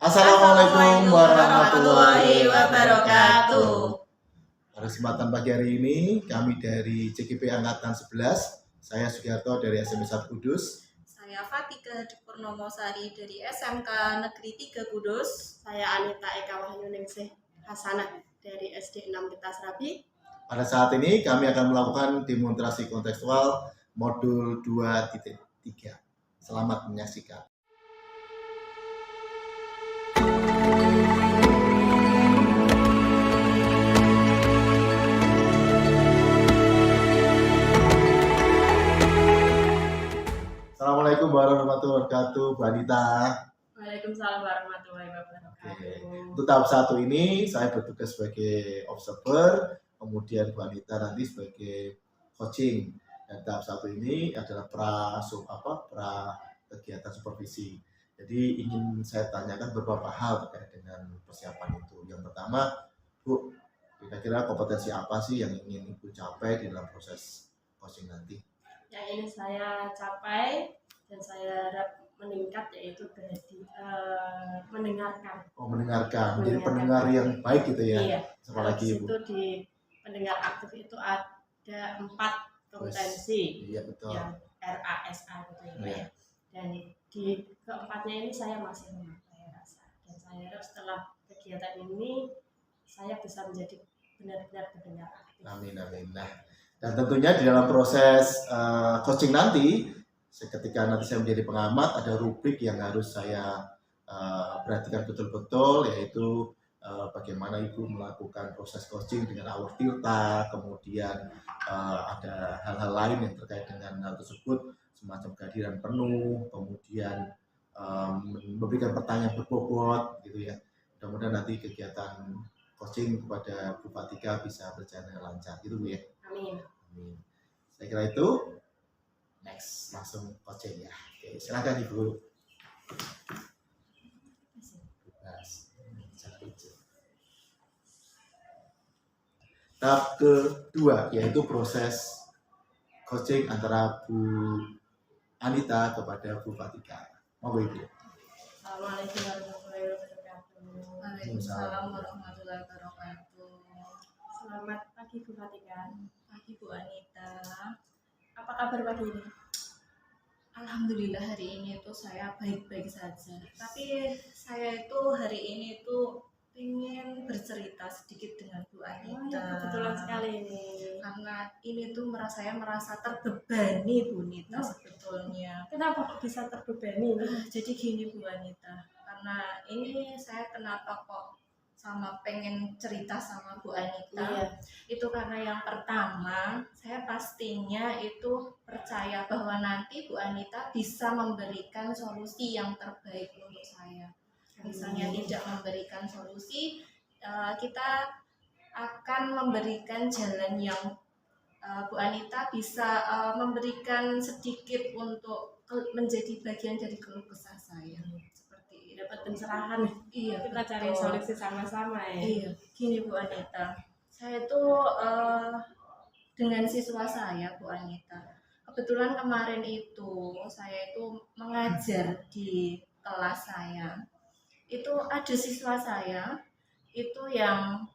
Assalamualaikum warahmatullahi wabarakatuh. Pada kesempatan pagi hari ini, kami dari CGP Angkatan 11, saya Sugiarto dari SMP 1 Kudus. Saya Fatika Purnomosari dari SMK Negeri 3 Kudus. Saya Anita Eka Wahyuningsih Hasanah dari SD 6 Pitas Rabi. Pada saat ini kami akan melakukan demonstrasi kontekstual modul 2.3. Selamat menyaksikan. Assalamualaikum warahmatullahi wabarakatuh, Bu Anita. Waalaikumsalam warahmatullahi wabarakatuh. Oke. Untuk tahap 1 ini saya bertugas sebagai observer, kemudian Bu Anita nanti sebagai coaching. Dan tahap 1 ini adalah pra kegiatan supervisi. Jadi ingin saya tanyakan beberapa hal terkait dengan persiapan itu. Yang pertama, Bu, kira-kira kompetensi apa sih yang ingin Ibu capai di dalam proses coaching nanti? Yang ini saya capai dan saya harap meningkat yaitu mendengarkan. Oh, mendengarkan. Jadi pendengar yang baik gitu ya. Iya. Apalagi Ibu. Itu di pendengar aktif itu ada 4 kompetensi. Iya betul. Yang RASA gitu ya. Iya. Dan di keempatnya ini saya masih memakai rasa. Dan saya harap setelah kegiatan ini saya bisa menjadi benar-benar pendengar aktif. Amin amin. Nah, dan tentunya di dalam proses coaching nanti, ketika nanti saya menjadi pengamat, ada rubrik yang harus saya perhatikan betul-betul, yaitu bagaimana Ibu melakukan proses coaching dengan awal tilta, kemudian ada hal-hal lain yang terkait dengan hal tersebut, semacam kehadiran penuh, kemudian memberikan pertanyaan berbobot, gitu ya. Mudah-mudahan nanti kegiatan coaching kepada Bu Fatika bisa berjalan dengan lancar, gitu Bu ya. Amin. Amin. Saya kira itu. Next, langsung coaching ya. Oke, silakan Ibu. Tahap kedua yaitu proses coaching antara Bu Anita kepada Bu Fatika. Monggo Ibu. Assalamualaikum warahmatullahi wabarakatuh. Waalaikumsalam warahmatullahi wabarakatuh. Selamat pagi Bu Fatika. Pagi Bu Anita. Apa kabar pagi ini? Alhamdulillah hari ini tuh saya baik-baik saja. Tapi saya itu hari ini tuh ingin bercerita sedikit dengan Bu Anita. Kebetulan sekali ini. Karena ini tuh saya merasa terbebani Bu Anita sebetulnya. Kenapa kok bisa terbebani ini? Jadi gini Bu Anita, karena ini saya kenapa kok sama pengen cerita sama Bu Anita. Iya. Itu karena yang pertama saya pastinya itu percaya bahwa nanti Bu Anita bisa memberikan solusi yang terbaik untuk saya. Misalnya tidak memberikan solusi, kita akan memberikan jalan yang Bu Anita bisa memberikan sedikit untuk menjadi bagian dari keluh kesah saya. Dapat pencerahan. Iya, Kita cari betul. solusi sama-sama ya. Iya, gini Bu Anita, saya tuh dengan siswa saya Bu Anita, kebetulan kemarin itu saya itu mengajar di kelas saya. Itu ada siswa saya itu yang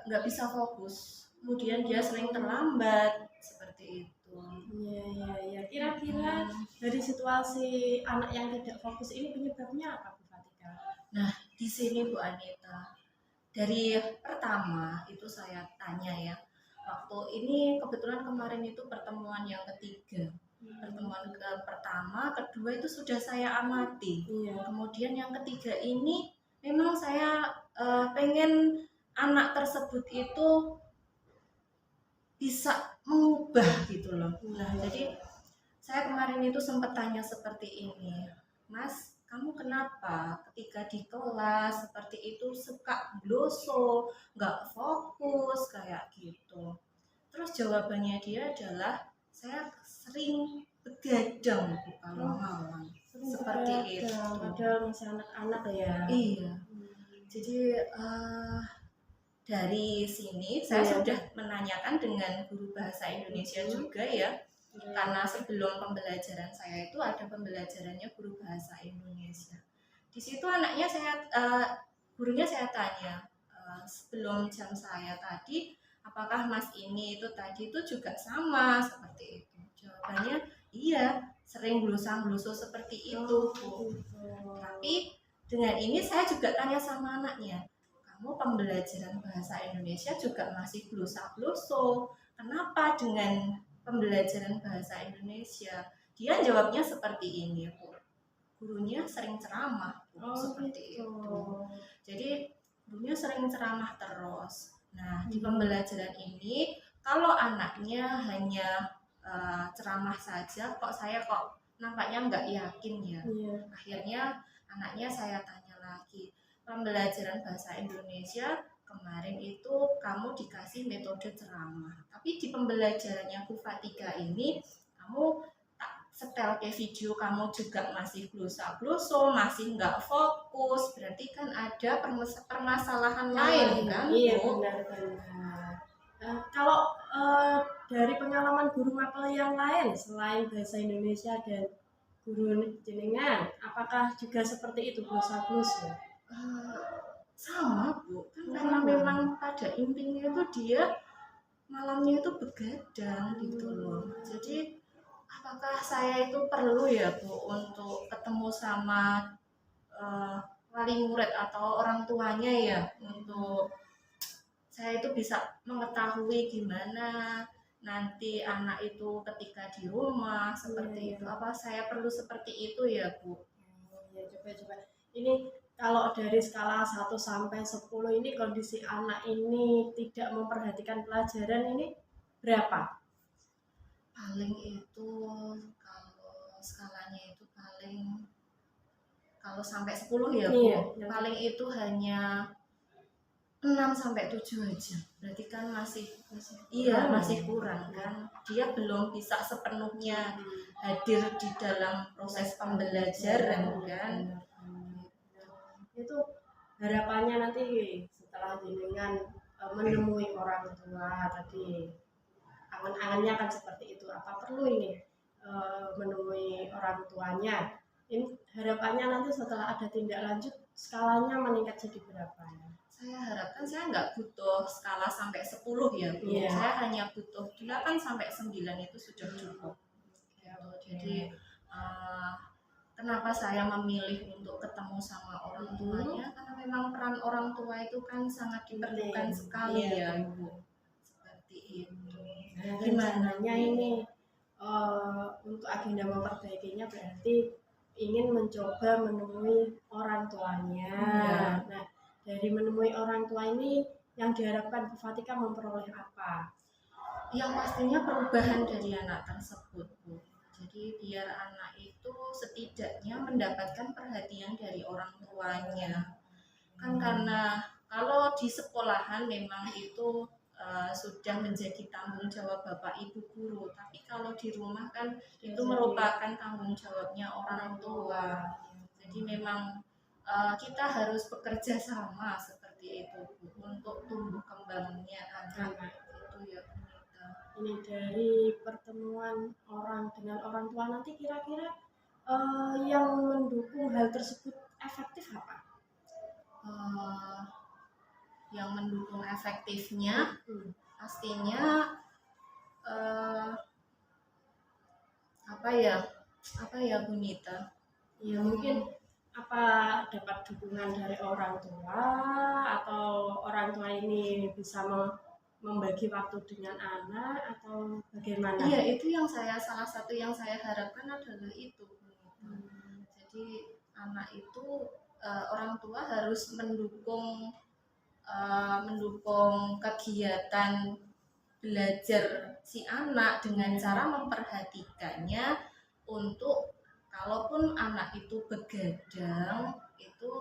nggak bisa fokus, kemudian dia sering terlambat seperti itu. Iya. Kira-kira dari situasi anak yang tidak fokus ini penyebabnya apa Bu Fatika? Nah, di sini Bu Anita, dari pertama itu saya tanya ya, waktu ini kebetulan kemarin itu pertemuan yang ketiga. Pertemuan pertama, kedua itu sudah saya amati. Iya. Kemudian yang ketiga ini memang saya pengen anak tersebut itu bisa mengubah gitu loh. Nah, jadi saya kemarin itu sempat tanya seperti ini, Mas, kamu kenapa ketika di kelas seperti itu suka bloso, nggak fokus kayak gitu. Terus jawabannya dia adalah, saya sering begadang Bu kalau malam. Seperti itu. Padahal masih anak-anak ya. Iya. Jadi dari sini saya sudah menanyakan dengan guru bahasa Indonesia juga ya. Karena sebelum pembelajaran saya itu ada pembelajarannya guru bahasa Indonesia. Di situ gurunya saya tanya, sebelum jam saya tadi, apakah Mas ini itu tadi itu juga sama seperti itu? Jawabannya iya, sering blusa-blusu seperti itu, Bu. Tapi dengan ini saya juga tanya sama anaknya, kamu pembelajaran bahasa Indonesia juga masih blusa-blusu, kenapa dengan pembelajaran bahasa Indonesia? Dia jawabnya seperti ini, Bu. Gurunya sering ceramah, Bu, seperti gitu. itu. Jadi gurunya sering ceramah terus. Nah, di pembelajaran ini kalau anaknya hanya ceramah saja, saya kok nampaknya nggak yakin ya. Iya. Akhirnya anaknya saya tanya lagi, pembelajaran bahasa Indonesia kemarin itu kamu dikasih metode ceramah, tapi di pembelajarannya Kufa 3 ini kamu setel ke video kamu juga masih blusa-blusu, masih nggak fokus, berarti kan ada permasalahan lain kan? Iya, Bu? benar-benar. Kalau dari pengalaman guru mapel yang lain selain bahasa Indonesia dan guru jenengan, apakah juga seperti itu blusa-blusu? Sama, Bu, kan karena memang pada intinya itu dia malamnya itu begadang gitu loh. Jadi apakah saya itu perlu ya, Bu, untuk ketemu sama wali murid atau orang tuanya ya, untuk saya itu bisa mengetahui gimana nanti anak itu ketika di rumah seperti itu. Apa saya perlu seperti itu ya, Bu? Ya, coba-coba. Ini kalau dari skala 1 sampai 10 ini kondisi anak ini tidak memperhatikan pelajaran ini berapa? Paling itu kalau skalanya itu kalau sampai 10 ya, Bu. Iya. Paling itu hanya 6 sampai 7 aja. Berarti kan masih kurang kan. Dia belum bisa sepenuhnya hadir di dalam proses pembelajaran kan. Itu harapannya nanti setelah jenengan menemui orang tua tadi, angan-angannya kan seperti itu, apa perlu ini menemui orang tuanya, ini harapannya nanti setelah ada tindak lanjut skalanya meningkat jadi berapa ya? Saya harapkan saya nggak butuh skala sampai 10 ya, Bu. Iya. Saya hanya butuh 8 sampai 9 itu sudah cukup. Jadi kenapa saya memilih untuk ketemu sama orang tuanya? Karena memang peran orang tua itu kan sangat diperlukan sekali ya, Ibu. Seperti itu. Nah, rencananya ini untuk agenda memperbaikinya berarti ingin mencoba menemui orang tuanya. Nah, dari menemui orang tua ini yang diharapkan Bu Fatika memperoleh apa? Yang pastinya perubahan dari anak tersebut, Bu. Jadi biar anak itu setidaknya mendapatkan perhatian dari orang tuanya. Kan karena kalau di sekolahan memang itu sudah menjadi tanggung jawab Bapak Ibu guru, tapi kalau di rumah kan itu merupakan tanggung jawabnya orang tua. Jadi memang kita harus bekerja sama seperti itu, Bu, untuk tumbuh kembangnya anak itu ya. Ini dari pertemuan orang dengan orang tua nanti kira-kira yang mendukung hal tersebut efektif apa? Yang mendukung efektifnya pastinya apa ya Bu Nita? Ya mungkin apa dapat dukungan dari orang tua atau orang tua ini bisa membagi waktu dengan anak atau bagaimana? Iya, itu yang salah satu yang saya harapkan adalah itu. Jadi anak itu orang tua harus mendukung kegiatan belajar si anak dengan cara memperhatikannya untuk kalaupun anak itu begadang itu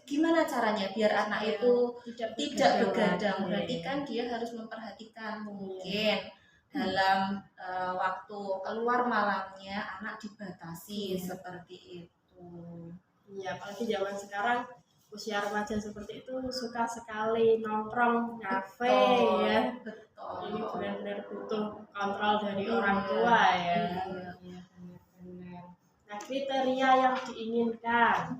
gimana caranya biar anak itu tidak begadang. Berarti kan dia harus memperhatikan mungkin dalam waktu keluar malamnya anak dibatasi seperti itu. Iya, apalagi zaman sekarang usia remaja seperti itu suka sekali nongkrong ngafe ya. Betul. Ini benar-benar butuh kontrol dari orang tua ya. Iya. Benar-benar. Nah, kriteria yang diinginkan.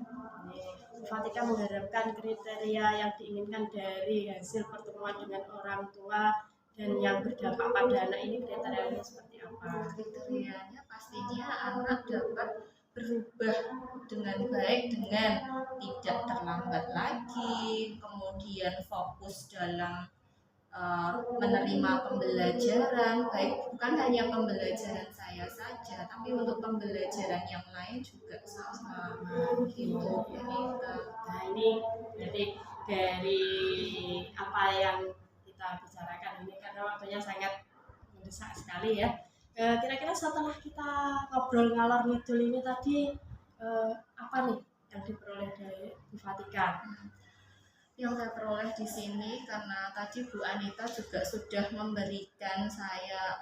Bu Fatika mengharapkan kriteria yang diinginkan dari hasil pertemuan dengan orang tua dan yang berdampak pada anak ini kriterianya seperti apa? Kriterianya pastinya anak dapat berubah dengan baik dengan tidak terlambat lagi, kemudian fokus dalam menerima pembelajaran, baik bukan hanya pembelajaran saya saja, tapi untuk pembelajaran yang lain juga sama gitu Bonita. Nah ini jadi dari apa yang kita bicarakan ini karena waktunya sangat mendesak sekali ya. Kira-kira setelah kita ngobrol ngalor ngidul ini tadi apa nih yang diperoleh dari Bu Fatika? Yang saya peroleh di sini karena tadi Bu Anita juga sudah memberikan saya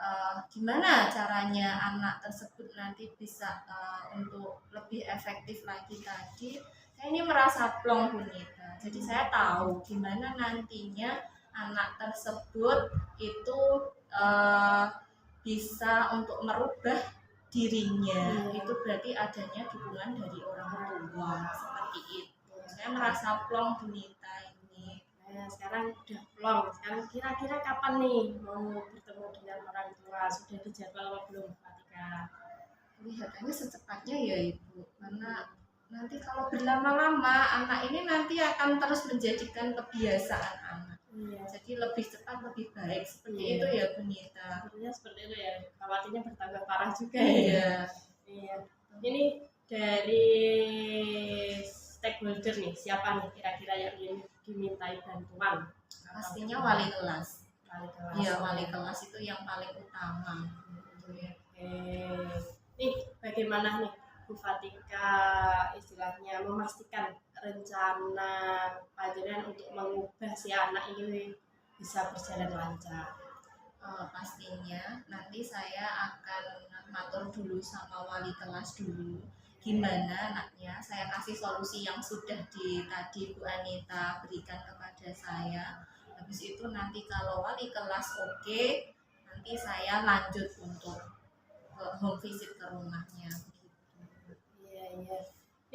gimana caranya anak tersebut nanti bisa untuk lebih efektif lagi tadi. Saya ini merasa plong Bu Nita. Jadi saya tahu gimana nantinya anak tersebut itu bisa untuk merubah dirinya. Itu berarti adanya dukungan dari orang tua seperti itu. Saya merasa plong Bu Nita ini. Nah, sekarang udah plong. Sekarang kira-kira kapan nih mau bertemu dengan orang tua? Sudah dijadwal apa belum, Fatika? Kelihatannya secepatnya ya Ibu, karena nanti kalau berlama-lama anak ini nanti akan terus menjadikan kebiasaan anak. Iya. Jadi lebih cepat lebih baik seperti Iya. itu ya Bu Nita. Sebenarnya seperti itu ya. Khawatirnya bertambah parah juga Iya. Iya. Ini dari stakeholder nih, siapa nih kira-kira yang dimintai bantuan? Pastinya wali kelas. Wali kelas. Iya, wali kelas itu yang paling utama. Gitu ya. Nih bagaimana nih Bu Fatika istilahnya memastikan rencana panjenengan untuk mengubah si anak ini bisa berjalan lancar? Pastinya nanti saya akan ngatur dulu sama wali kelas dulu gimana anaknya, saya kasih solusi yang sudah tadi Bu Anita berikan kepada saya. Habis itu nanti kalau wali kelas oke, nanti saya lanjut untuk ke home visit ke rumahnya begitu. Iya.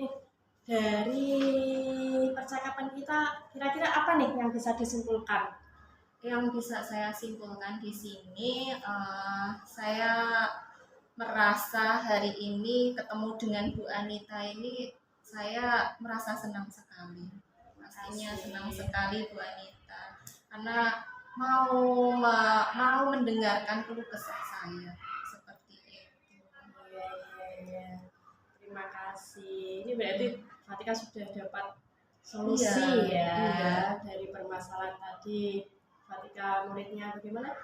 Nih dari percakapan kita kira-kira apa nih yang bisa disimpulkan? Yang bisa saya simpulkan di sini, saya merasa hari ini ketemu dengan Bu Anita ini saya merasa senang sekali. Rasanya senang sekali Bu Anita karena mau mendengarkan keluh kesah saya seperti itu. Iya. Terima kasih. Ini berarti Fatika sudah dapat solusi Iya. dari permasalahan tadi. Fatika muridnya bagaimana?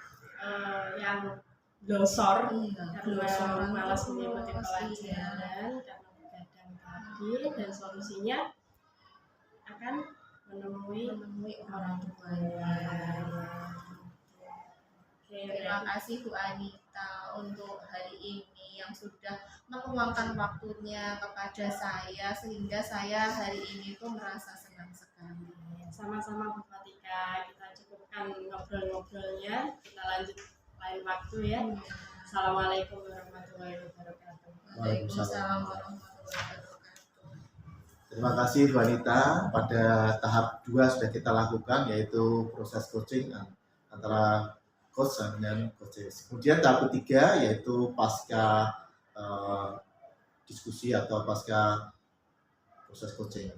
Yang glosor karena malas mengikuti pelajaran karena begadang tadi, dan solusinya akan menemui orang tuanya. Terima kasih Bu Anita untuk hari ini yang sudah meluangkan waktunya kepada saya sehingga saya hari ini tuh merasa senang sekali. Sama-sama Bu Fatika, kita cukupkan ngobrol-ngobrolnya, kita lanjut lain waktu ya. Assalamualaikum warahmatullahi wabarakatuh. Waalaikumsalam warahmatullahi wabarakatuh. Terima kasih Bu Anita. Pada tahap 2 sudah kita lakukan yaitu proses coaching antara coach dan coaches. Kemudian tahap ketiga yaitu pasca diskusi atau pasca proses coaching.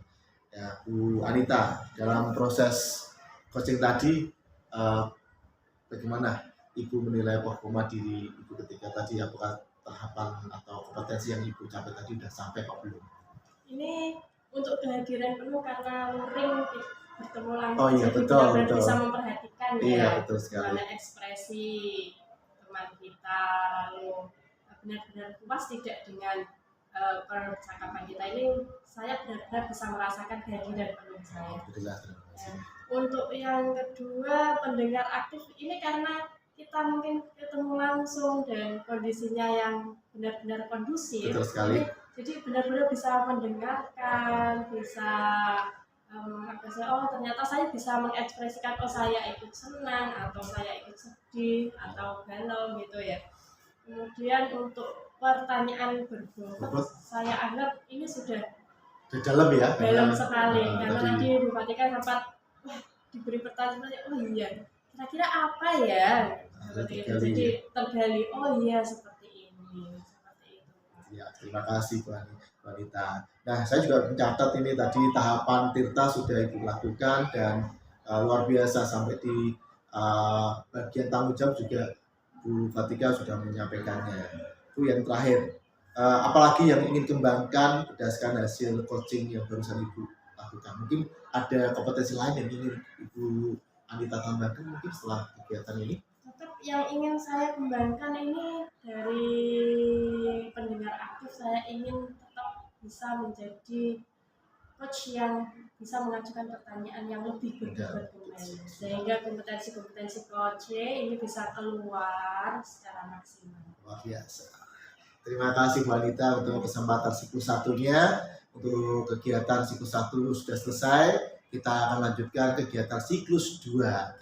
Ya, Bu Anita, dalam proses coaching tadi bagaimana Ibu menilai performa diri Ibu ketika tadi, apakah tahapan atau kompetensi yang Ibu capai tadi sudah sampai apa belum? Ini untuk kehadiran penuh karena luring bertemu langsung, Oh iya, jadi betul, benar-benar betul. bisa memperhatikan Iya, ya betul sekali. bagaimana ekspresi teman kita, lalu benar-benar puas tidak dengan percakapan kita ini. Saya benar-benar bisa merasakan kehadiran penuh saya. Alhamdulillah, terima kasih. Untuk yang kedua, pendengar aktif ini karena kita mungkin ketemu langsung dan kondisinya yang benar-benar kondusif. Betul sekali. Jadi benar-benar bisa mendengarkan, bisa oh ternyata saya bisa mengekspresikan, oh saya ikut senang atau saya ikut sedih atau galau gitu ya. Kemudian untuk pertanyaan berbobot, Bobot. saya anggap ini sudah Di dalam ya. dalam karena, sekali. eh, Karena tadi Bu Fatika sempat diberi pertanyaan, oh iya, kira-kira apa ya? Seperti itu. tergali. Jadi tergali, oh iya seperti ini, seperti itu. Ya, terima kasih Bu Anita. Nah, saya juga mencatat ini tadi tahapan Tirta sudah Ibu lakukan dan luar biasa sampai di bagian tanggung jawab juga Bu Fatika sudah menyampaikannya. Itu yang terakhir. Apalagi yang ingin kembangkan berdasarkan hasil coaching yang barusan Ibu lakukan. Mungkin ada kompetensi lain yang ingin Ibu Anita tambahkan mungkin setelah kegiatan ini. Tetap yang ingin saya kembangkan ini dari pendengar aktif, saya ingin tetap bisa menjadi coach yang bisa mengajukan pertanyaan yang lebih berbobot kembali, sehingga kompetensi-kompetensi coach ini bisa keluar secara maksimal. Luar biasa. Terima kasih Bu Anita untuk kesempatan siklus satunya. Untuk kegiatan siklus 1 sudah selesai. Kita akan lanjutkan kegiatan siklus 2.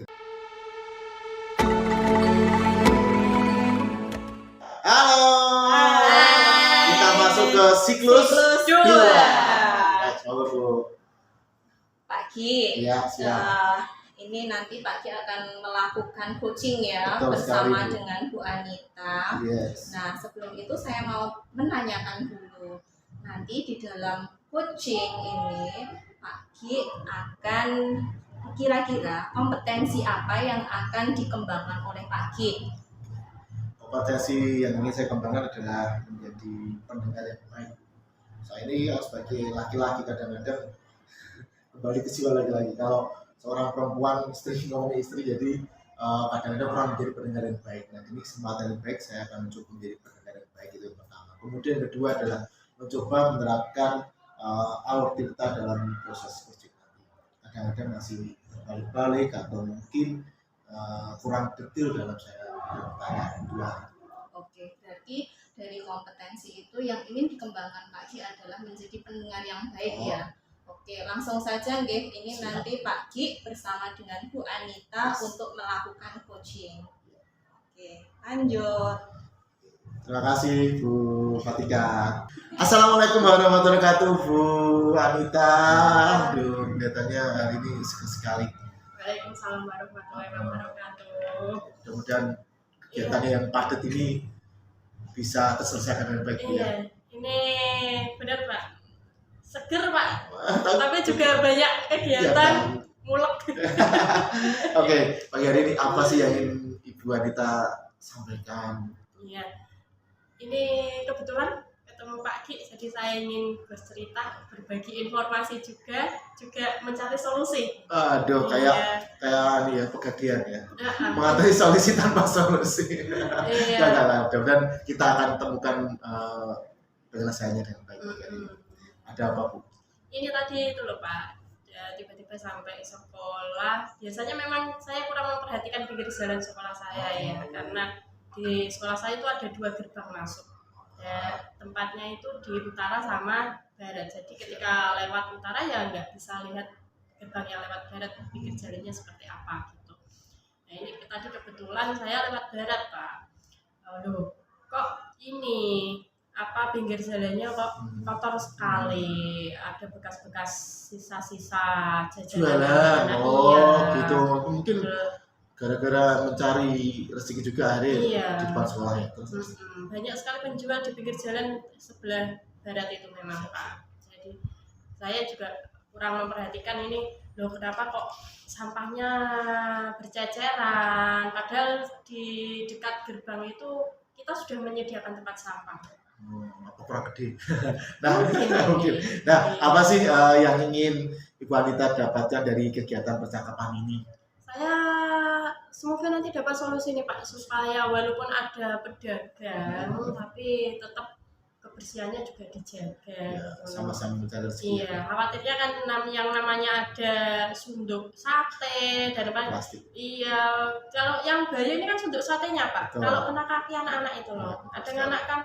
Halo. Kita masuk ke siklus 2. Coba Bu. Pagi. Ya, siap. Ini nanti Pak Ki akan melakukan coaching ya Betul bersama sekali, Bu. dengan Bu Anita. Yes. Nah, sebelum itu saya mau menanyakan dulu. Nanti di dalam coaching ini Pak Ki akan kira-kira kompetensi apa yang akan dikembangkan oleh Pak Ki? Kompetensi yang ingin saya kembangkan adalah menjadi pendengar yang baik. Saya ini sebagai laki-laki kadang-kadang kembali ke sifat laki-laki. Kalau seorang perempuan istri ngomong istri, jadi kadang-kadang orang menjadi pendengar yang baik. Nah, ini kesempatan yang baik, saya akan mencoba menjadi pendengar yang baik, itu yang pertama. Kemudian yang kedua adalah mencoba menerapkan alur Tirta dalam proses coaching nanti. Kadang-kadang masih terbalik-balik atau mungkin kurang detail dalam saya bertanya. Dua. Oke, berarti dari kompetensi itu yang ingin dikembangkan Pak Ki adalah menjadi pendengar yang baik ya. Oke, langsung saja nggih. Ini Siap. nanti Pak Ki bersama dengan Bu Anita untuk melakukan coaching. Oke, lanjut. Terima kasih Bu Fatika. Assalamualaikum warahmatullahi wabarakatuh Bu Anita. Aduh, kelihatannya hari ini seger sekali. Waalaikumsalam warahmatullahi wabarakatuh. Mudah-mudahan kegiatan yang padat ini bisa terselesaikan dengan baik Bu ya. Iya, ini benar Pak. Seger Pak, Tahu? tapi juga banyak kegiatan mulek. Oke, pagi hari ini apa sih yang ingin Ibu Anita sampaikan? Iya, ini kebetulan ketemu Pak Ki, jadi saya ingin bercerita, berbagi informasi juga mencari solusi. Aduh, kayak ini ya pegadean ya. Iya. Mengatasi solusi tanpa solusi. Iya. Enggak, mudah-mudahan kita akan temukan penyelesaiannya dengan baik. Ada apa Bu? Ini tadi itu loh Pak, ya, tiba-tiba sampai sekolah. Biasanya memang saya kurang memperhatikan pinggir jalan sekolah saya ya, karena di sekolah saya itu ada 2 gerbang masuk. Ya, tempatnya itu di utara sama barat. Jadi ketika lewat utara ya nggak bisa lihat gerbang yang lewat barat, pinggir jalannya seperti apa gitu. Nah ini tadi kebetulan saya lewat barat Pak. Aduh, kok ini apa pinggir jalannya kok kotor sekali, ada bekas-bekas sisa-sisa jajanan Jualan, makanan. gitu. Mungkin gara-gara mencari rezeki juga hari Iya. di depan sekolah ya. Banyak sekali penjual di pinggir jalan sebelah barat itu memang Pak. Jadi saya juga kurang memperhatikan ini, loh kenapa kok sampahnya berceceran, padahal di dekat gerbang itu kita sudah menyediakan tempat sampah. Apa kurang gede? Mungkin. Nah, apa sih yang ingin Ibu Anita dapatkan dari kegiatan percakapan ini? Saya semoga nanti dapat solusi nih Pak, supaya walaupun ada pedagang tapi tetap kebersihannya juga dijaga. Ya, gitu. sama-sama mencari rezeki. Iya, khawatirnya kan yang namanya ada sunduk sate dan apa? Plastik. Iya, kalau yang bahaya ini kan sunduk satenya Pak. Betul. Kalau kena kaki anak-anak itu loh. Ada Betul. anak kan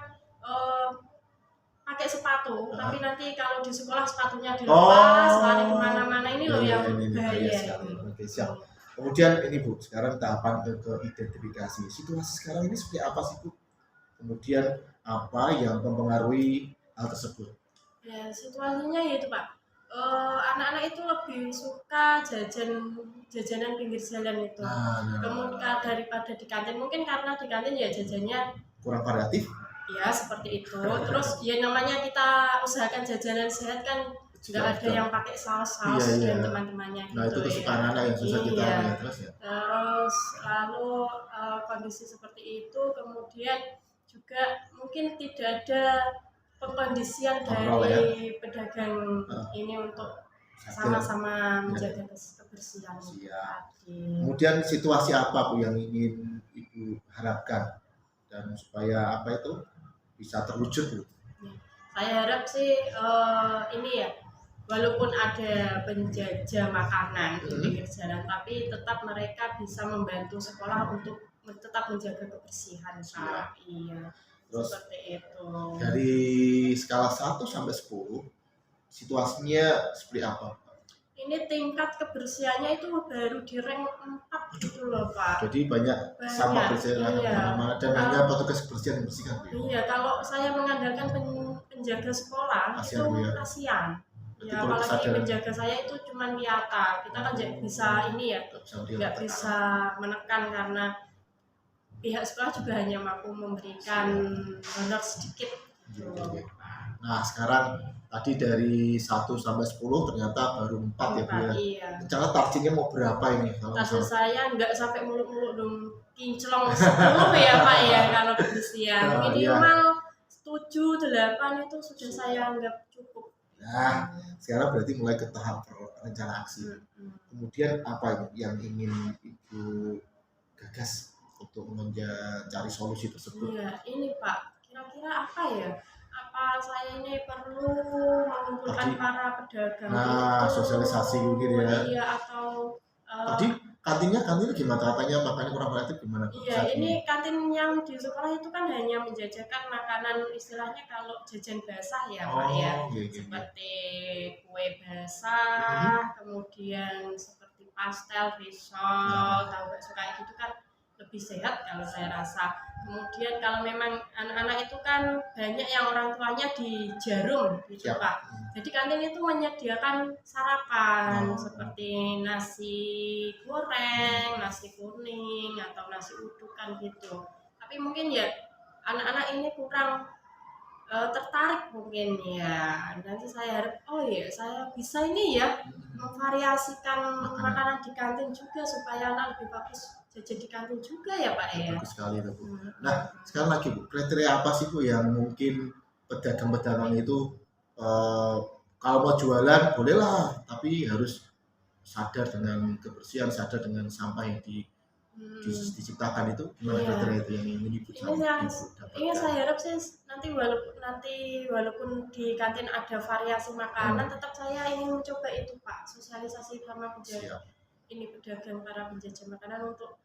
pakai sepatu, Ah. tapi nanti kalau di sekolah sepatunya dilepas, lari kemana-mana ini loh Iya, yang ini bahaya. sekali. Oke, siap. Kemudian ini Bu, sekarang tahapan ke identifikasi. Situasi sekarang ini seperti apa sih Bu? Kemudian apa yang mempengaruhi hal tersebut? Ya, situasinya ya itu Pak. Anak-anak itu lebih suka jajanan pinggir jalan itu. Kemudian daripada di kantin, mungkin karena di kantin ya jajannya kurang variatif. ya seperti itu. Terus ya namanya kita usahakan jajanan sehat kan, nggak ada yang pakai saus-saus Iya. dan teman-temannya gitu. Nah itu kesukaan anak yang susah kita Iya. lihat terus ya. Terus lalu kondisi seperti itu, kemudian juga mungkin tidak ada pengkondisian Kontrol, dari pedagang ini untuk Sadar. sama-sama menjaga kebersihan Siap. tadi. Kemudian situasi apa Bu yang ingin Ibu harapkan dan supaya apa itu bisa terwujud Bu? Saya harap sih ini ya, walaupun ada penjajah makanan di pinggir jalan, tapi tetap mereka bisa membantu sekolah untuk tetap menjaga kebersihan Pak. Iya. Terus Seperti itu. dari skala 1 sampai 10 situasinya seperti apa? Ini tingkat kebersihannya itu baru di rank 4 gitu loh Pak. Jadi banyak sampah berserakan iya. kemana-mana dan hanya petugas kebersihan yang bersihkan Bu. Iya, kalau saya mengandalkan penjaga sekolah Kasihan, itu Bu, ya. kasihan. Berarti Ya, perlu apalagi kesadaran. penjaga saya itu cuma Wiata. Kita kan nggak bisa ini ya, nggak bisa menekan karena pihak sekolah juga hanya mampu memberikan honor sedikit. Oke. Nah sekarang tadi dari 1 sampai 10 ternyata baru 4 ya Bu ya. Iya. Rencana targetnya mau berapa ini? Kalau Target misalnya saya nggak sampai muluk-muluk dong, kinclong 10 ya Pak ya kalau kebersihan. Oh, Minimal 7, 8 itu sudah saya anggap cukup. Nah, sekarang berarti mulai ke tahap rencana aksi. Kemudian apa yang ingin Ibu gagas untuk mencari solusi tersebut? Iya, ini Pak, kira-kira apa ya? Apa saya ini perlu mengumpulkan Tadi- para pedagang Nah, itu? sosialisasi mungkin ya. Iya, atau Tadi kantinnya gimana? Katanya makannya kurang kreatif gimana? iya, ini kantin yang di sekolah itu kan hanya menjajakan makanan istilahnya kalau jajan basah ya Pak ya. Iya. Seperti kue basah, kemudian seperti pastel, risol, tahu bakso kayak gitu kan lebih sehat kalau saya rasa. Kemudian kalau memang anak-anak itu kan banyak yang orang tuanya di Jarum gitu Siap. Pak. Jadi kantin itu menyediakan sarapan Oh. seperti nasi goreng, nasi kuning atau nasi udukan gitu. Tapi mungkin ya anak-anak ini kurang tertarik mungkin ya. Nanti saya harap saya bisa ini ya memvariasikan makanan di kantin juga supaya anak lebih bagus jajan di kantin juga ya Pak ya. Bagus sekali itu Bu. Nah, sekarang lagi Bu, kriteria apa sih Bu yang mungkin pedagang-pedagang itu kalau mau jualan bolehlah, tapi harus sadar dengan kebersihan, sadar dengan sampah yang diciptakan itu. Gimana Iya. kriteria itu yang ingin Ibu Ini saya harap sih nanti walaupun di kantin ada variasi makanan, tetap saya ingin mencoba itu Pak, sosialisasi sama Siap. pedagang para penjajah makanan untuk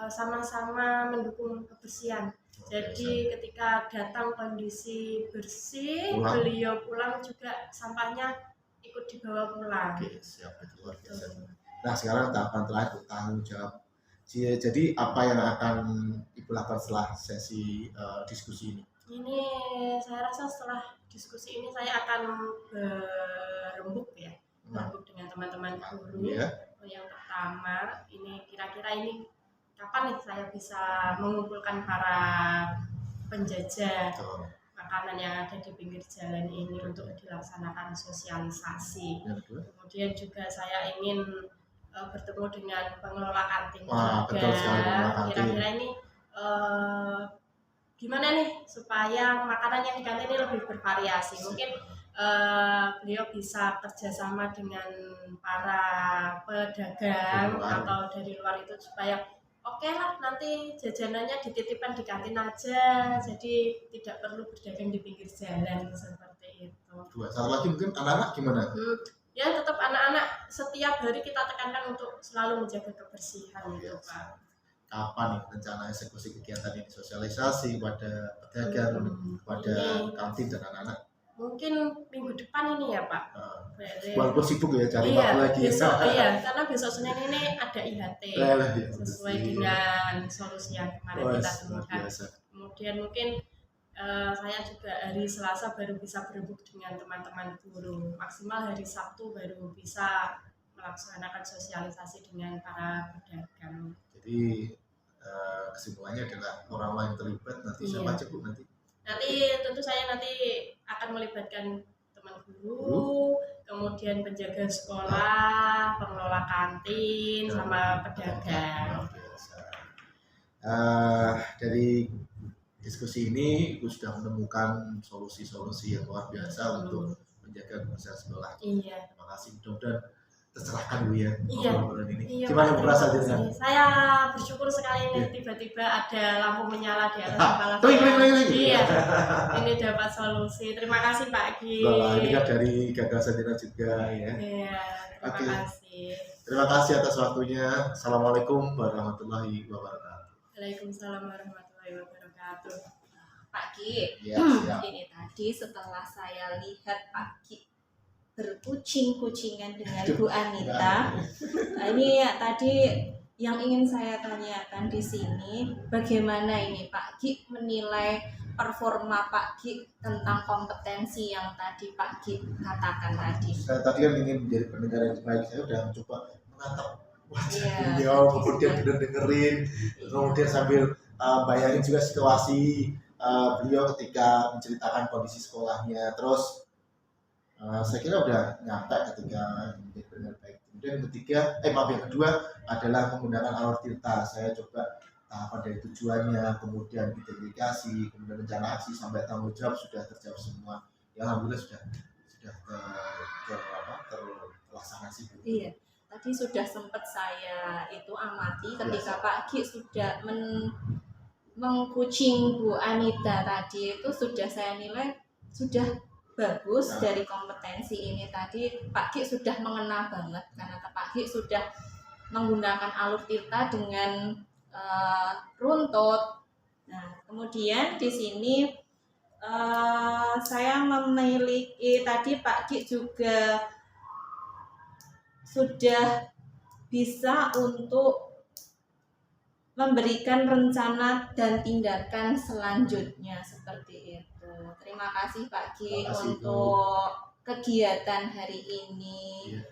sama-sama mendukung kebersihan. Jadi ketika datang kondisi bersih, beliau pulang juga sampahnya ikut dibawa pulang. Oke, siap, itu luar biasa. Nah sekarang tahapan terakhir Bu, tanggung jawab. Jadi apa yang akan Ibu lakukan setelah sesi diskusi ini? Ini saya rasa setelah diskusi ini saya akan berembuk dengan teman-teman guru. Yang pertama, ini kira-kira ini kapan nih saya bisa mengumpulkan para penjajah makanan yang ada di pinggir jalan ini untuk dilaksanakan sosialisasi. Kemudian juga saya ingin bertemu dengan pengelola kantin juga. Kira-kira ini gimana nih supaya makanan yang di kantin ini lebih bervariasi. Mungkin beliau bisa kerjasama dengan para pedagang atau dari luar itu supaya oke lah nanti jajanannya dititipkan di kantin aja, jadi tidak perlu berdagang di pinggir jalan seperti itu. Satu lagi mungkin anak-anak gimana? Ya tetap anak-anak setiap hari kita tekankan untuk selalu menjaga kebersihan gitu Pak. Kapan nih rencana eksekusi kegiatan ini, sosialisasi pada pedagang, pada kantin dan anak-anak? mungkin minggu depan ini ya Pak. Nah, Dari- walaupun sibuk ya cari iya, waktu lagi. besok, iya, karena besok Senin ini ada IHT sesuai dengan solusi yang kemarin kita luar temukan. biasa. Kemudian mungkin saya juga hari Selasa baru bisa berebut dengan teman-teman guru. Maksimal hari Sabtu baru bisa melaksanakan sosialisasi dengan para pedagang. Jadi kesimpulannya adalah orang lain terlibat nanti Iya. siapa aja Bu nanti? Nanti tentu saya nanti akan melibatkan teman guru, kemudian penjaga sekolah, pengelola kantin, sama pedagang. Luar biasa. Dari diskusi ini Ibu sudah menemukan solusi-solusi yang luar biasa untuk menjaga kebersihan sekolah. Iya. Terima kasih, mudah-mudahan tercerahkan Bu ya Iya. obrolan ini. Iya, Gimana Pak, Bu merasa terima dengan? kasih. Saya bersyukur sekali nih Iya. tiba-tiba ada lampu menyala di atas kepala Kling, saya. kling, kling, kling. Iya, ini dapat solusi. Terima kasih Pak Gi. Wah, ini kan dari gagasan Dina juga ya. Iya, terima Oke. kasih. Terima kasih atas waktunya. Assalamualaikum warahmatullahi wabarakatuh. Waalaikumsalam warahmatullahi wabarakatuh. Pak Ki, Ya, siap. ini tadi setelah saya lihat Pak Ki berkucing-kucingan dengan Bu Anita, nah, ini ya tadi yang ingin saya tanyakan di sini, bagaimana ini Pak Ki menilai performa Pak Ki tentang kompetensi yang tadi Pak Ki katakan tadi? Saya tadi kan ingin menjadi pendengar yang baik. Saya udah mencoba menatap wajah Iya. beliau, kemudian benar dengerin, kemudian sambil bayangin juga situasi beliau ketika menceritakan kondisi sekolahnya. Terus saya kira udah nyampe ketika menjadi pendengar baik. Kemudian yang kedua adalah menggunakan alur tirta. Saya coba tahapan dari tujuannya, kemudian identifikasi, kemudian rencana aksi sampai tanggung jawab sudah terjawab semua. Ya alhamdulillah sudah terlaksana sih Bu. Iya, tadi sudah sempat saya itu amati ketika Pak Ki sudah mengkucing Bu Anita tadi, itu sudah saya nilai sudah bagus. Nah. Dari kompetensi ini tadi Pak Ki sudah mengena banget, karena Pak Ki sudah menggunakan alur tirta dengan runtut. Nah, kemudian di sini saya memiliki tadi Pak Ki juga sudah bisa untuk memberikan rencana dan tindakan selanjutnya seperti itu. Terima kasih Pak Ki Terima kasih, Bu. untuk kegiatan hari ini. Iya.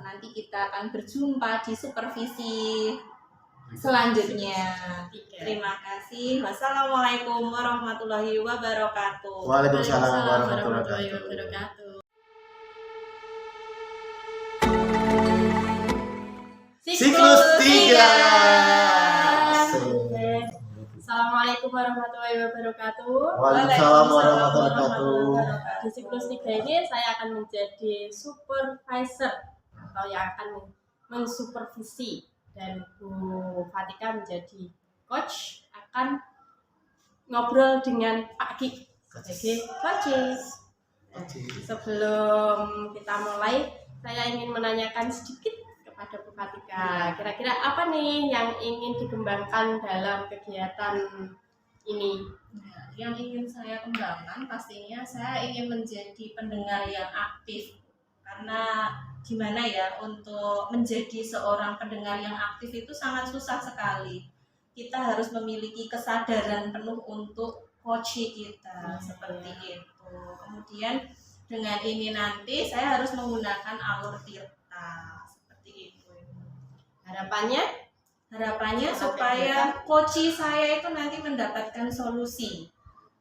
Nanti kita akan berjumpa di supervisi selanjutnya. Terima kasih. Wassalamualaikum warahmatullahi wabarakatuh. Waalaikumsalam warahmatullahi warahmatullahi wabarakatuh. wabarakatuh. Siklus 3. Assalamualaikum warahmatullahi wabarakatuh. Waalaikumsalam warahmatullahi wabarakatuh. Di siklus 3 ini saya akan menjadi supervisor atau yang akan mensupervisi, dan Bu Fatika menjadi coach, akan ngobrol dengan Pak Ki sebagai coaches. Sebelum kita mulai, saya ingin menanyakan sedikit kepada Bu Fatika. Kira-kira apa nih yang ingin dikembangkan dalam kegiatan ini? Nah, yang ingin saya kembangkan pastinya saya ingin menjadi pendengar yang aktif, karena gimana ya, untuk menjadi seorang pendengar yang aktif itu sangat susah sekali. Kita harus memiliki kesadaran penuh untuk coaching kita, seperti itu. Kemudian dengan ini nanti saya harus menggunakan alur tirta seperti itu. Harapannya supaya coaching saya itu nanti mendapatkan solusi.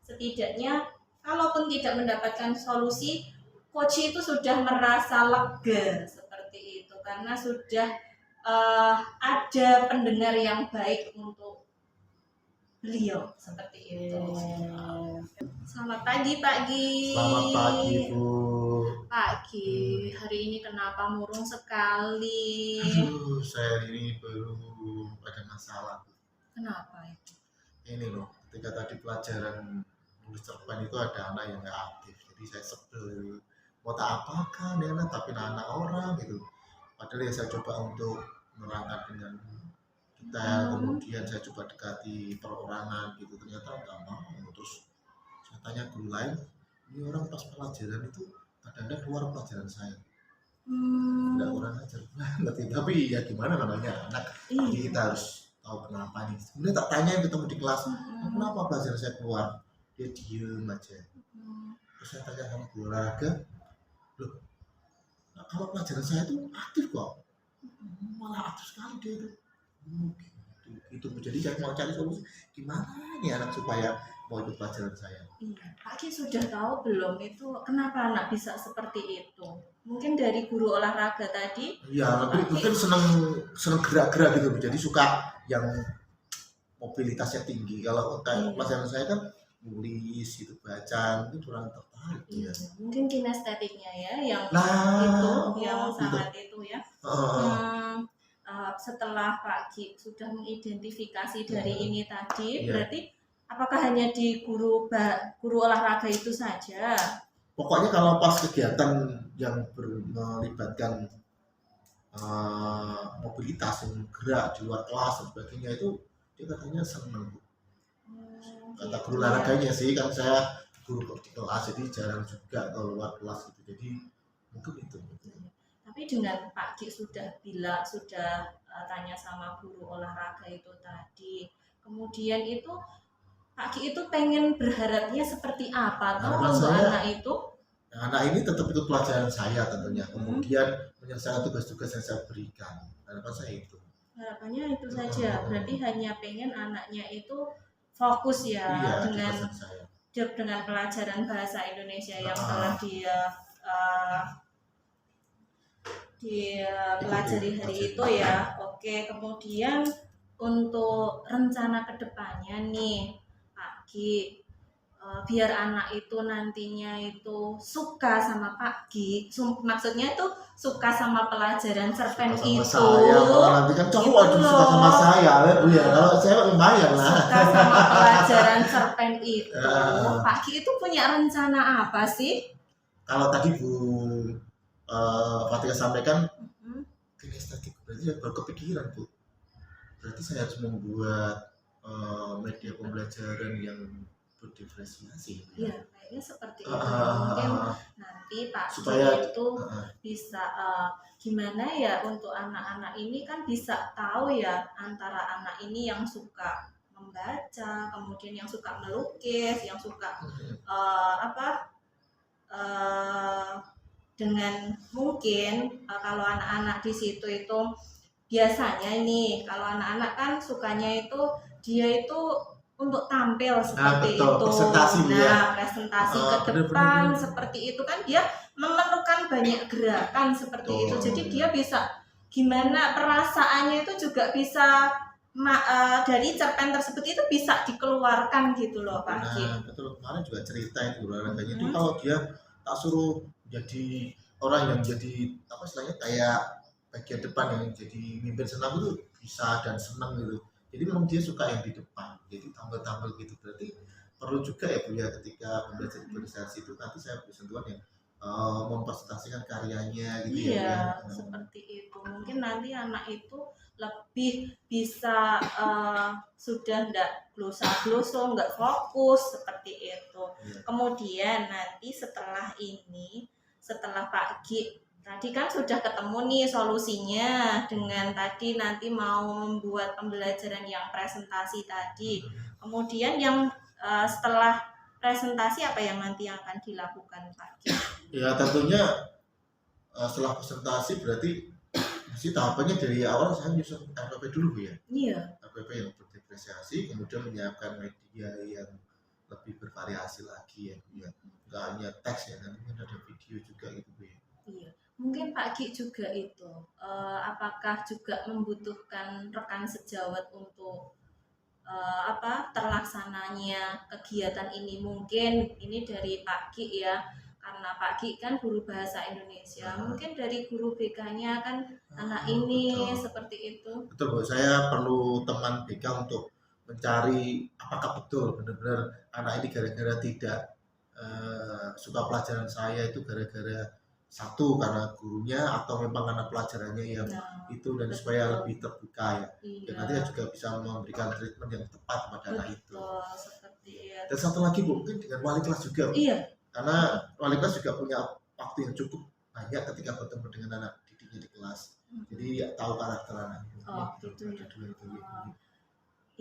Setidaknya kalaupun tidak mendapatkan solusi, coach itu sudah merasa lega seperti itu, karena sudah ada pendengar yang baik untuk beliau seperti itu. Selamat pagi Pak Gi. Selamat pagi Bu. Pak Gi, hari ini kenapa murung sekali? Aduh, saya ini baru ada masalah. Kenapa itu? Ini loh, ketika tadi pelajaran nulis cerpen itu ada anak yang nggak aktif, jadi saya sebel. Mau tak apakan ya anak, tapi anak orang gitu. Padahal ya saya coba untuk menerangkan dengan kita, kemudian saya coba dekati perorangan gitu, ternyata nggak mau. Terus saya tanya guru lain, ini orang pas pelajaran itu kadang-kadang keluar pelajaran saya nggak Hmm, kurang ajar banget ya. Tapi ya gimana namanya anak, jadi iya. kita harus tahu kenapa nih. Sebenarnya tak tanya ketemu di kelas, "Oh, Mm-mm. kenapa pelajaran saya keluar?" Dia diem aja. Mm. Terus saya tanya sama guru olahraga, loh, nah, kalau pelajaran saya itu aktif kok, malah aktif sekali dia itu. Gitu. Jadi saya mau cari solusi gimana nih anak supaya mau ikut pelajaran saya. Iya, Pak Ki sudah tahu belum itu kenapa anak bisa seperti itu? Mungkin dari guru olahraga tadi, Ya, Pak Ki. mungkin seneng seneng gerak-gerak gitu, jadi suka yang mobilitasnya tinggi. Kalau kayak Iya, pelajaran saya kan nulis gitu, baca, itu kurang tertarik iya. ya. Mungkin kinestetiknya ya, yang itu, Nah, yang gitu. sangat itu ya. Heeh. Hmm, setelah Pak Ki sudah mengidentifikasi dari ini tadi, Iya. berarti apakah hanya di guru olahraga itu saja? Pokoknya kalau pas kegiatan yang melibatkan mobilitas yang gerak di luar kelas dan sebagainya itu dia katanya seneng. Kata Gitu guru ya. olahraganya sih, kan saya guru di kelas jadi jarang juga keluar kelas gitu, jadi mungkin itu. Tapi dengan Pak Ki sudah tanya sama guru olahraga itu tadi, kemudian itu Pak Ki itu pengen berharapnya seperti apa toh Harapan untuk saya anak itu? anak ini tetap ikut pelajaran saya tentunya, kemudian menyelesaikan tugas-tugas yang saya berikan. Harapan saya itu. Harapannya itu saja, berarti hanya pengen anaknya itu fokus ya Iya, di dengan pesan saya. pelajaran bahasa Indonesia yang Ah, telah uh, dipelajari hari itu ya. Oke, kemudian untuk rencana kedepannya nih, Pak Gi, biar anak itu nantinya itu suka sama Pak Gi, maksudnya itu suka sama pelajaran cerpen Suka sama itu. saya, kalau nanti kan cowok Gitu aduh suka sama loh. saya ya Bu ya. Kalau saya lumayan lah. Suka sama pelajaran cerpen itu, Eh, Pak Gi itu punya rencana apa sih? Kalau tadi Bu Fatika sampaikan Hmm, kinestetik, berarti baru kepikiran Bu. Berarti saya harus membuat media pembelajaran yang berdiferensiasi. Iya, kayaknya seperti Ah, itu. ah, Mungkin ah, ah. nanti Pak Gi Supaya itu ah, bisa gimana ya untuk anak-anak ini kan bisa tahu ya antara anak ini yang suka membaca, kemudian yang suka melukis, yang suka apa eh, dengan mungkin kalau anak-anak di situ itu biasanya ini kalau anak-anak kan sukanya itu dia itu untuk tampil seperti betul, itu. presentasi Nah, ya. presentasi ke Bener, depan bener. seperti itu kan dia memerlukan banyak gerakan seperti itu. Betul. Jadi dia bisa gimana perasaannya itu juga bisa dari cerpen tersebut itu bisa dikeluarkan gitu loh Pak Ki. Nah, betul, kemarin juga cerita itu olahraganya itu Hmm. kalau dia tak suruh jadi orang yang jadi apa istilahnya kayak bagian depan yang jadi mimpin senam itu bisa dan senang gitu. Jadi memang dia suka yang di depan, jadi tampil-tampil gitu. Berarti perlu juga ya Bu ya ketika belajar improvisasi itu nanti saya beri sentuhan yang mempresentasikan karyanya gitu ya Bu ya. Iya, seperti itu. Mungkin nanti anak itu lebih bisa sudah enggak glosa-gloso, enggak fokus seperti itu. Iya. Kemudian nanti setelah ini, setelah Pak Gi tadi kan sudah ketemu nih solusinya dengan tadi nanti mau membuat pembelajaran yang presentasi tadi. Kemudian yang setelah presentasi apa yang nanti akan dilakukan Pak Gi? Ya tentunya setelah presentasi berarti masih tahapannya dari awal saya nyusun RPP dulu Bu ya. Iya. RPP yang berdiferensiasi, kemudian menyiapkan media yang lebih bervariasi lagi ya Bu ya. Nggak hanya teks ya, nanti kan ada video juga gitu Bu ya. Iya, mungkin Pak Ki juga itu, apakah juga membutuhkan rekan sejawat untuk terlaksananya kegiatan ini? Mungkin ini dari Pak Ki ya, karena Pak Ki kan guru bahasa Indonesia, mungkin dari guru BK-nya kan anak ini Betul. seperti itu. Betul Bu, saya perlu teman BK untuk mencari apakah betul benar-benar anak ini gara-gara tidak suka pelajaran saya itu gara-gara satu karena gurunya atau memang karena pelajarannya yang Nah, itu dan betul. supaya lebih terbuka ya. Iya, Dan nanti saya juga bisa memberikan treatment yang tepat pada anak itu. betul seperti itu. Dan satu lagi Bu, mungkin dengan wali kelas juga Bu. Iya, karena wali kelas juga punya waktu yang cukup banyak ketika bertemu dengan anak didiknya di kelas, jadi tahu karakter anaknya. Oh, gitu ya. Dua itu.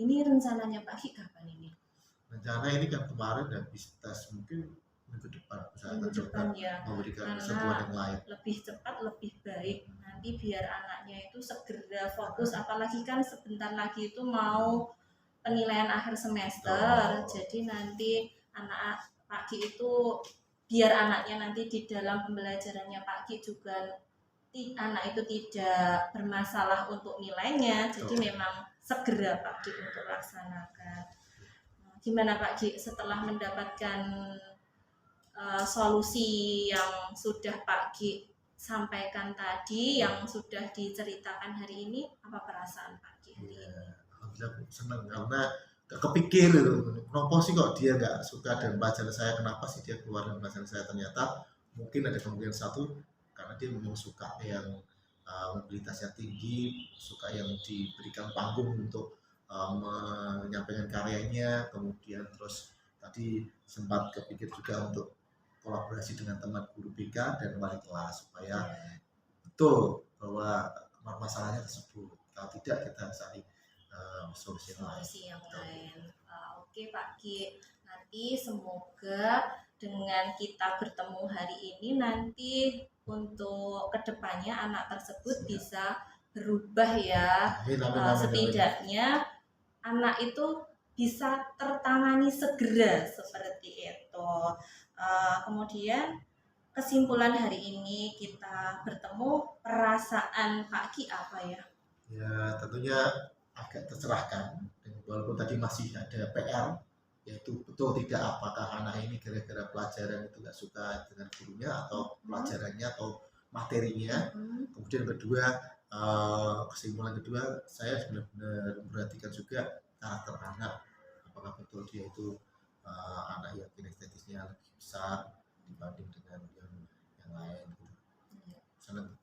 Ini rencananya Pak Ki kapan ini? Rencana ini kan kemarin habis tes, mungkin minggu depan saya akan Minggu coba depan ya. memberikan Karena sentuhan yang lain. lebih cepat lebih baik, nanti biar anaknya itu segera fokus, apalagi kan sebentar lagi itu mau penilaian akhir semester. Jadi nanti anak Pak Ki itu biar anaknya nanti di dalam pembelajarannya Pak Ki juga anak itu tidak bermasalah untuk nilainya, jadi memang segera Pak Ki untuk laksanakan. Gimana Pak Ki setelah mendapatkan solusi yang sudah Pak Ki sampaikan tadi, yang sudah diceritakan hari ini, apa perasaan Pak Ki hari ini? Alhamdulillah senang, karena kepikir kenapa sih kok dia nggak suka dengan pelajaran saya, kenapa sih dia keluar dari pelajaran saya. Ternyata mungkin ada kemungkinan satu karena dia memang suka yang mobilitasnya tinggi, suka yang diberikan panggung untuk menyampaikan karyanya. Kemudian terus tadi sempat kepikir juga untuk kolaborasi dengan teman guru BK dan wali kelas supaya betul bahwa masalahnya tersebut, kalau tidak kita cari solusi yang lain. Oke Pak Ki, nanti semoga dengan kita bertemu hari ini nanti untuk kedepannya anak tersebut bisa berubah ya. Setidaknya anak itu bisa tertangani segera seperti itu. Kemudian kesimpulan hari ini kita bertemu, perasaan Pak Ki apa ya? Ya tentunya agak tercerahkan, walaupun tadi masih ada PR, yaitu betul tidak apakah anak ini gara-gara pelajaran itu nggak suka dengan gurunya atau pelajarannya atau materinya. Kemudian kedua, kesimpulan kedua, saya benar-benar memperhatikan juga karakter anak, apakah betul dia itu anak yang kinestetisnya lebih besar dibanding dengan yang lain gitu. Senang.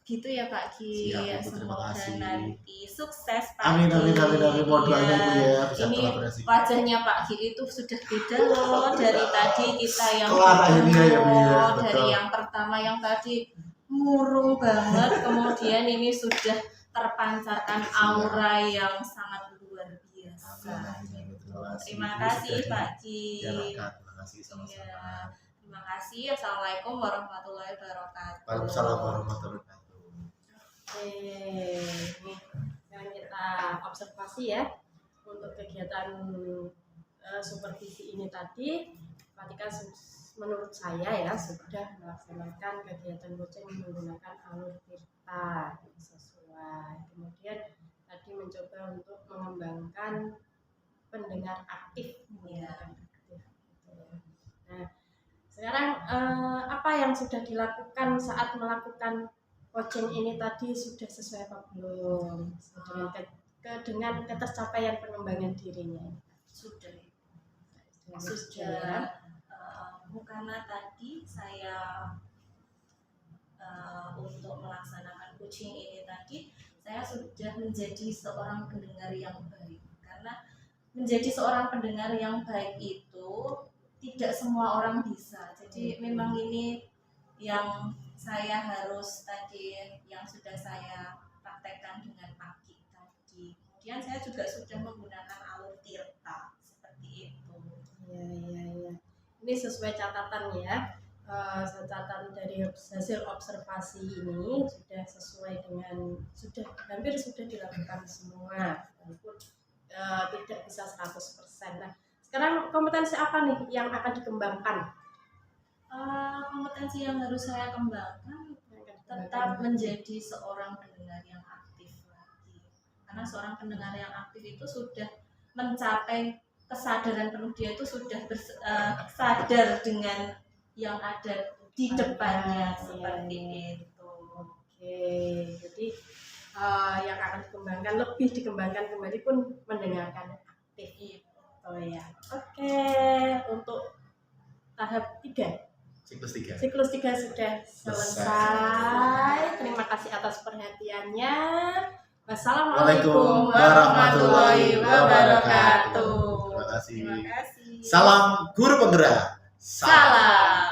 Gitu ya Pak Ki. Siap, Ibu, terima Semoga kasih. nanti sukses Pak Amin, Ki. amin, amin, amin. Mohon doanya Bu ya, bisa Ini kolaborasi. wajahnya Pak Ki itu sudah beda loh dari tadi kita yang Kelar akhirnya ya Bu ya, dari betul. yang pertama yang tadi murung banget, kemudian ini sudah terpancarkan aura yang sangat luar biasa. Terima kasih Pak Ki. Ya, terima kasih sama-sama. Ya, terima kasih. Assalamualaikum warahmatullahi wabarakatuh. Waalaikumsalam warahmatullahi wabarakatuh. Nih, sekarang kita observasi ya untuk kegiatan supervisi ini tadi. Ketika menurut saya ya sudah melaksanakan kegiatan coaching menggunakan alur tirta sesuai. Kemudian tadi mencoba untuk mengembangkan pendengar aktif. Nah, sekarang apa yang sudah dilakukan saat melakukan coaching ini tadi sudah sesuai apa belum dengan ketercapaian pengembangan dirinya? Sudah. Sudah. Karena tadi saya untuk melaksanakan coaching ini tadi saya sudah menjadi seorang pendengar yang baik. Karena menjadi seorang pendengar yang baik itu tidak semua orang bisa. Jadi memang ini yang saya harus tadi yang sudah saya praktekkan dengan pagi tadi. Kemudian saya juga sudah menggunakan alur tirta seperti itu. Iya. Ini sesuai catatan ya. Catatan dari hasil observasi ini sudah sesuai dengan hampir sudah dilakukan semua, walaupun tidak bisa 100%. Nah, sekarang kompetensi apa nih yang akan dikembangkan? Kompetensi yang harus saya kembangkan tetap menjadi seorang pendengar yang aktif lagi. Karena seorang pendengar yang aktif itu sudah mencapai kesadaran penuh, dia itu sudah sadar dengan yang ada di depannya seperti itu. Oke, jadi yang akan dikembangkan lebih dikembangkan kembali pun mendengarkan aktif. Oh ya. Oke, untuk tahap 3. Siklus 3 sudah selesai. Terima kasih atas perhatiannya. Wassalamualaikum warahmatullahi wabarakatuh. Terima kasih. Terima kasih. Salam guru penggerak. Salam.